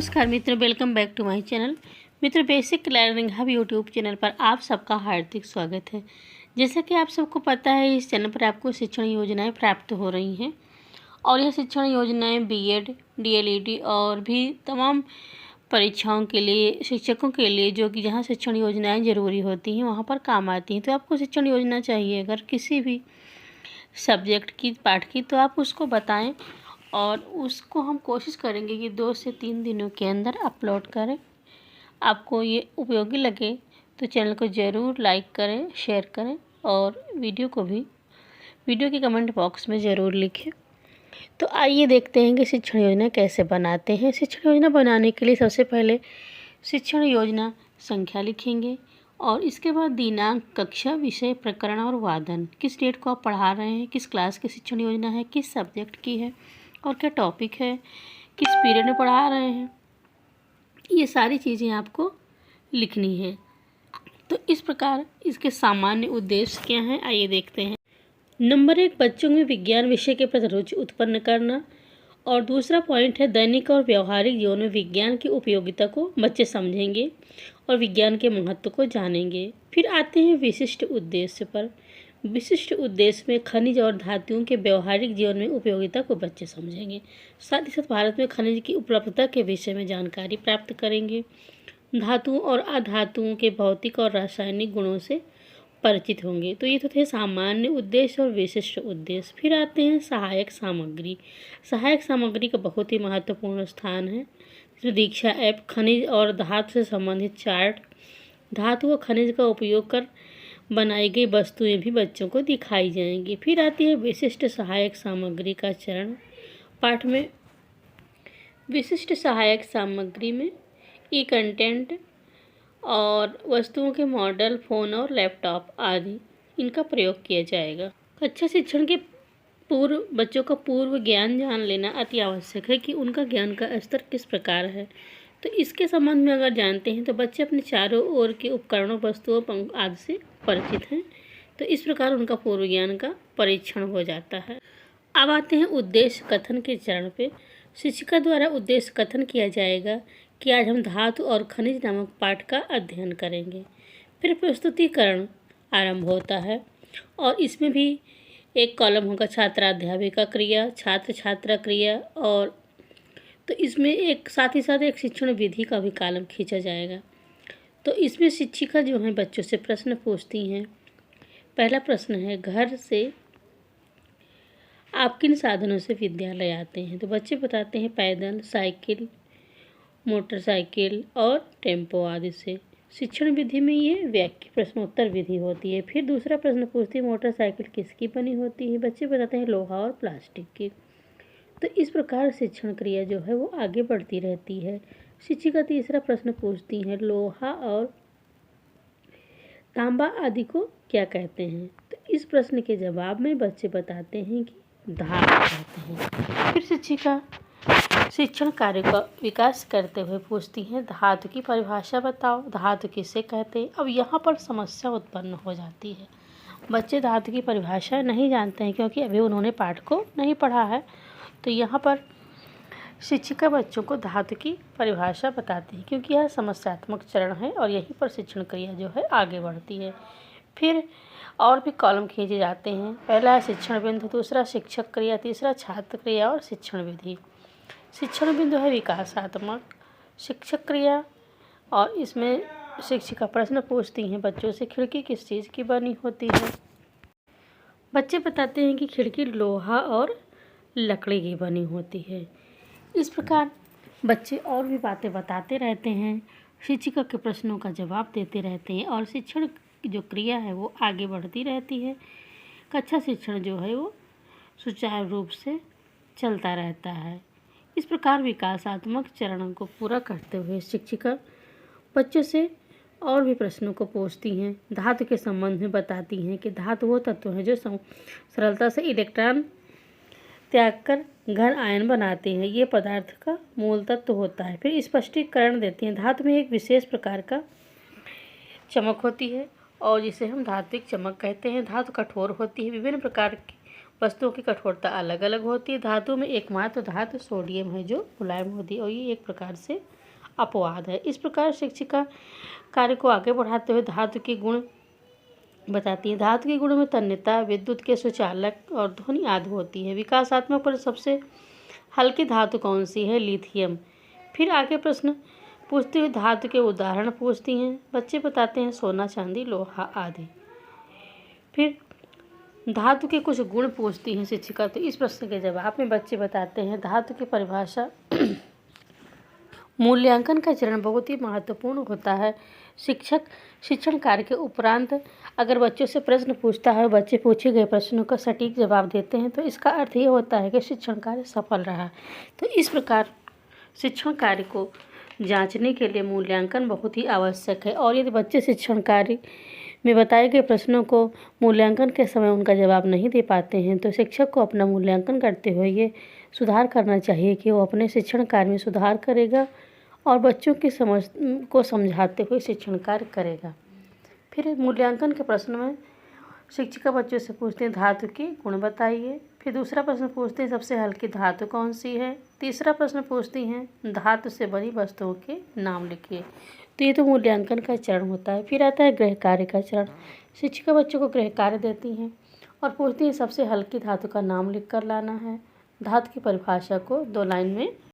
नमस्कार मित्रों, welcome back to my channel. मित्रों, basic learning hub YouTube channel पर आप सबका हार्दिक स्वागत है। जैसा कि आप सबको पता है, इस चैनल पर आपको शिक्षण योजनाएं प्राप्त हो रही हैं और यह शिक्षण योजनाएं बीएड, डीएलईडी और भी तमाम परीक्षाओं के लिए, शिक्षकों के लिए, जो कि जहाँ शिक्षण योजनाएँ ज़रूरी होती हैं वहाँ पर काम आती हैं। तो आपको शिक्षण योजना चाहिए अगर किसी भी सब्जेक्ट की, पाठ की, तो आप उसको बताएं और उसको हम कोशिश करेंगे कि 2 से 3 दिनों के अंदर अपलोड करें। आपको ये उपयोगी लगे तो चैनल को ज़रूर लाइक करें, शेयर करें और वीडियो के कमेंट बॉक्स में ज़रूर लिखें। तो आइए देखते हैं कि शिक्षण योजना कैसे बनाते हैं। शिक्षण योजना बनाने के लिए सबसे पहले शिक्षण योजना संख्या लिखेंगे और इसके बाद दिनांक, कक्षा, विषय, प्रकरण और वादन, किस डेट को आप पढ़ा रहे हैं, किस क्लास की शिक्षण योजना है, किस सब्जेक्ट की है और क्या टॉपिक है, किस पीरियड में पढ़ा रहे हैं, ये सारी चीज़ें आपको लिखनी है। तो इस प्रकार इसके सामान्य उद्देश्य क्या हैं, आइए देखते हैं। नंबर 1, बच्चों में विज्ञान विषय के प्रति रुचि उत्पन्न करना और दूसरा पॉइंट है दैनिक और व्यवहारिक जीवन में विज्ञान की उपयोगिता को बच्चे समझेंगे और विज्ञान के महत्व को जानेंगे। फिर आते हैं विशिष्ट उद्देश्य पर। विशिष्ट उद्देश्य में खनिज और धातुओं के व्यवहारिक जीवन में उपयोगिता को बच्चे समझेंगे। साथ ही साथ भारत में खनिज की उपलब्धता के विषय में जानकारी प्राप्त करेंगे। धातुओं और अधातुओं के भौतिक और रासायनिक गुणों से परिचित होंगे। तो ये तो थे सामान्य उद्देश्य और विशिष्ट उद्देश्य। फिर आते हैं सहायक सामग्री। सहायक सामग्री का बहुत ही महत्वपूर्ण स्थान है। इसमें दीक्षा ऐप, खनिज और धातु से संबंधित चार्ट, धातु व खनिज का उपयोग कर बनाई गई वस्तुएं भी बच्चों को दिखाई जाएंगी। फिर आती है विशिष्ट सहायक सामग्री का चरण। पाठ में विशिष्ट सहायक सामग्री में ई कंटेंट और वस्तुओं के मॉडल, फ़ोन और लैपटॉप आदि, इनका प्रयोग किया जाएगा। कक्षा शिक्षण के पूर्व बच्चों का पूर्व ज्ञान जान लेना अति आवश्यक है कि उनका ज्ञान का स्तर किस प्रकार है। तो इसके संबंध में अगर जानते हैं तो बच्चे अपने चारों ओर के उपकरणों, वस्तुओं आदि से परिचित हैं। तो इस प्रकार उनका पूर्व ज्ञान का परीक्षण हो जाता है। अब आते हैं उद्देश्य कथन के चरण पे। शिक्षिका द्वारा उद्देश्य कथन किया जाएगा कि आज हम धातु और खनिज नामक पाठ का अध्ययन करेंगे। फिर प्रस्तुतिकरण आरंभ होता है और इसमें भी एक कॉलम होगा छात्राध्यापिका क्रिया, छात्र छात्रा क्रिया, और तो इसमें एक साथ ही साथ एक शिक्षण विधि का भी कॉलम खींचा जाएगा। तो इसमें शिक्षिका जो हैं बच्चों से प्रश्न पूछती हैं। पहला प्रश्न है, घर से आप किन साधनों से विद्यालय आते हैं? तो बच्चे बताते हैं पैदल, साइकिल, मोटरसाइकिल और टेम्पो आदि से। शिक्षण विधि में ये वाक्य प्रश्नोत्तर विधि होती है। फिर दूसरा प्रश्न पूछती है, मोटरसाइकिल किसकी बनी होती है? बच्चे बताते हैं लोहा और प्लास्टिक की। तो इस प्रकार शिक्षण क्रिया जो है वो आगे बढ़ती रहती है। शिक्षिका तीसरा प्रश्न पूछती हैं, लोहा और तांबा आदि को क्या कहते हैं? तो इस प्रश्न के जवाब में बच्चे बताते हैं कि धातु कहते हैं। फिर शिक्षिका शिक्षण कार्य का विकास करते हुए पूछती हैं, धातु की परिभाषा बताओ, धातु किसे कहते हैं? अब यहाँ पर समस्या उत्पन्न हो जाती है। बच्चे धातु की परिभाषा नहीं जानते हैं क्योंकि अभी उन्होंने पाठ को नहीं पढ़ा है। तो यहाँ पर शिक्षिका बच्चों को धातु की परिभाषा बताती है क्योंकि यह समस्यात्मक चरण है और यहीं पर शिक्षण क्रिया जो है आगे बढ़ती है। फिर और भी कॉलम खींचे जाते हैं। पहला शिक्षण बिंदु, दूसरा शिक्षक क्रिया, तीसरा छात्र क्रिया और शिक्षण विधि। शिक्षण बिंदु है विकासात्मक, शिक्षक क्रिया, और इसमें शिक्षिका प्रश्न पूछती हैं बच्चों से, खिड़की किस चीज़ की बनी होती है? बच्चे बताते हैं कि खिड़की लोहा और लकड़ी की बनी होती है। इस प्रकार बच्चे और भी बातें बताते रहते हैं, शिक्षिका के प्रश्नों का जवाब देते रहते हैं और शिक्षण की जो क्रिया है वो आगे बढ़ती रहती है। कक्षा शिक्षण जो है वो सुचारू रूप से चलता रहता है। इस प्रकार विकासात्मक चरणों को पूरा करते हुए शिक्षिका बच्चों से और भी प्रश्नों को पूछती हैं। धातु के संबंध में बताती हैं कि धातु वो तत्व है जो सरलता से इलेक्ट्रॉन त्याग कर घन आयन बनाते हैं। ये पदार्थ का मूल तत्व होता है। फिर स्पष्टीकरण देती हैं। धातु में एक विशेष प्रकार का चमक होती है और जिसे हम धात्विक चमक कहते हैं। धातु कठोर होती है, विभिन्न प्रकार की वस्तुओं की कठोरता अलग अलग होती है। धातु में एकमात्र धातु सोडियम है जो मुलायम होती है और ये एक प्रकार से अपवाद है। इस प्रकार शिक्षिका कार्य को आगे बढ़ाते हुए धातु के गुण बताती है। धातु के गुणों में तन्यता, विद्युत के सुचालक और ध्वनि आदि होती है। विकासात्मक पर सबसे हल्की धातु कौन सी है? लिथियम। फिर आगे प्रश्न पूछते हुए धातु के उदाहरण पूछती हैं। बच्चे बताते हैं सोना, चांदी, लोहा आदि। फिर धातु के कुछ गुण पूछती हैं शिक्षिका। तो इस प्रश्न के जवाब में बच्चे बताते हैं धातु की परिभाषा। मूल्यांकन का चरण बहुत ही महत्वपूर्ण होता है। शिक्षक शिक्षण कार्य के उपरांत अगर बच्चों से प्रश्न पूछता है, बच्चे पूछे गए प्रश्नों का सटीक जवाब देते हैं तो इसका अर्थ ये होता है कि शिक्षण कार्य सफल रहा। तो इस प्रकार शिक्षण कार्य को जांचने के लिए मूल्यांकन बहुत ही आवश्यक है। और यदि बच्चे शिक्षण कार्य में बताए गए प्रश्नों को मूल्यांकन के समय उनका जवाब नहीं दे पाते हैं तो शिक्षक को अपना मूल्यांकन करते हुए ये सुधार करना चाहिए कि वो अपने शिक्षण कार्य में सुधार करेगा और बच्चों की समझ को समझाते हुए शिक्षण कार्य करेगा। फिर मूल्यांकन के प्रश्न में शिक्षिका बच्चों से पूछते हैं धातु के गुण बताइए। फिर दूसरा प्रश्न पूछते हैं सबसे हल्की धातु कौन सी है। तीसरा प्रश्न पूछती हैं धातु से बनी वस्तुओं के नाम लिखिए। तो ये तो मूल्यांकन का चरण होता है। फिर आता है गृह कार्य का चरण। शिक्षिका बच्चों को गृह कार्य देती हैं और पूछती हैं सबसे हल्की धातु का नाम लिख कर लाना है। धातु की परिभाषा को 2 लाइन में